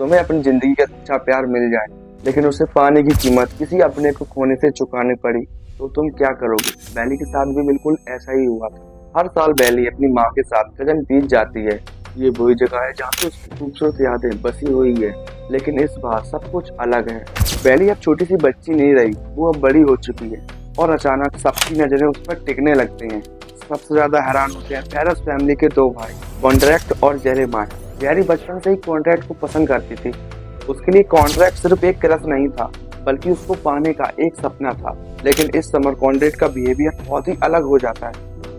तुम्हें अपनी जिंदगी का अच्छा प्यार मिल जाए, लेकिन उसे पाने की कीमत किसी अपने को खोने से चुकानी पड़ी, तो तुम क्या करोगे? बैली के साथ भी बिल्कुल ऐसा ही हुआ था। हर साल बैली अपनी माँ के साथ कजन बीत जाती है। ये वही जगह है जहाँ पे उसकी खूबसूरत यादें बसी हुई है, लेकिन इस बार सब कुछ अलग है। बैली अब छोटी सी बच्ची नहीं रही, वो अब बड़ी हो चुकी है और अचानक सबकी नजरें उस पर टिकने लगती हैं। सबसे ज्यादा हैरान होते हैं फेरस फैमिली के दो भाई, कॉन्ट्रैक्ट और जेरेमाया। जेरी बचपन से ही कॉन्ट्रैक्ट को पसंद करती थी। उसके लिए कॉन्ट्रैक्ट सिर्फ एक क्रश नहीं था, बल्कि उसको पाने का एक सपना था। लेकिन इस समर कॉन्ट्रैक्ट का बिहेवियर बहुत ही अलग हो जाता है।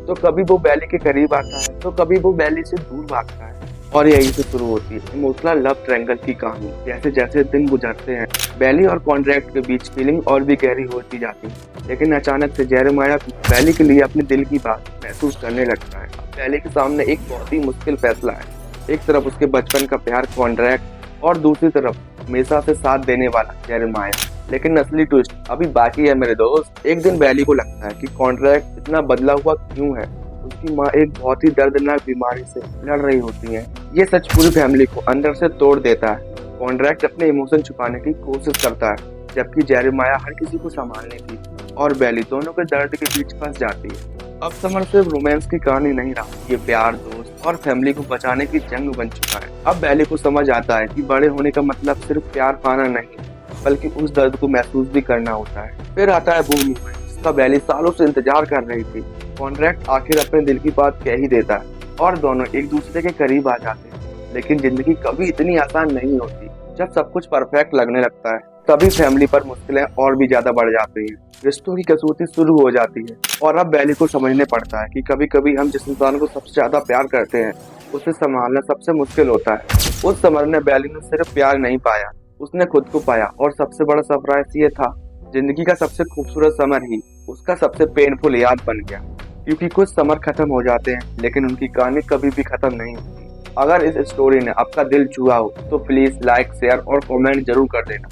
तो कभी वो बैली के करीब आता है, तो कभी वो बैली से दूर भागता है। और यही से शुरू होती है इमोशनल लव ट्रायंगल की कहानी। जैसे जैसे दिन गुजरते हैं, बैली और कॉन्ट्रैक्ट के बीच फीलिंग और भी गहरी होती जाती है। लेकिन अचानक से जेरेमाया बैली के लिए अपने दिल की बात महसूस करने लगता है। अब बैली के सामने एक बहुत ही मुश्किल फैसला है। एक तरफ उसके बचपन का प्यार कॉन्ट्रैक्ट और दूसरी तरफ हमेशा से साथ देने वाला जेरेमाया। लेकिन असली ट्विस्ट अभी बाकी है मेरे दोस्त। एक दिन बैली को लगता है कि कॉन्ट्रैक्ट इतना बदला हुआ क्यों है। उसकी माँ एक बहुत ही दर्दनाक बीमारी से लड़ रही होती है। ये सच पूरी फैमिली को अंदर से तोड़ देता है। कॉन्ट्रैक्ट अपने इमोशन छुपाने की कोशिश करता है, जबकि जेरेमाया हर किसी को संभालने की और बैली दोनों के दर्द के बीच फंस जाती है। अब समर सिर्फ रोमांस की कहानी नहीं रहा, ये प्यार, दोस्त और फैमिली को बचाने की जंग बन चुका है। अब बैली को समझ आता है कि बड़े होने का मतलब सिर्फ प्यार पाना नहीं, बल्कि उस दर्द को महसूस भी करना होता है। फिर आता है वो मोमेंट जिसका बैली सालों से इंतजार कर रही थी। कॉन्ट्रैक्ट आखिर अपने दिल की बात कह ही देता है और दोनों एक दूसरे के करीब आ जाते हैं। लेकिन जिंदगी कभी इतनी आसान नहीं होती। जब सब कुछ परफेक्ट लगने लगता है, तभी फैमिली पर मुश्किलें और भी ज्यादा बढ़ जाती हैं। रिश्तों की कसूती शुरू हो जाती है और अब बैली को समझने पड़ता है कि कभी कभी हम जिस इंसान को सबसे ज्यादा प्यार करते हैं, उसे संभालना सबसे मुश्किल होता है। उस समर ने बैली ने सिर्फ प्यार नहीं पाया, उसने खुद को पाया। और सबसे बड़ा सरप्राइज ये था, जिंदगी का सबसे खूबसूरत समर ही उसका सबसे पेनफुल याद बन गया। क्योंकि कुछ समर खत्म हो जाते हैं, लेकिन उनकी कहानी कभी भी खत्म नहीं होती। अगर इस स्टोरी ने आपका दिल छुआ हो, तो प्लीज लाइक, शेयर और कमेंट जरूर कर देना।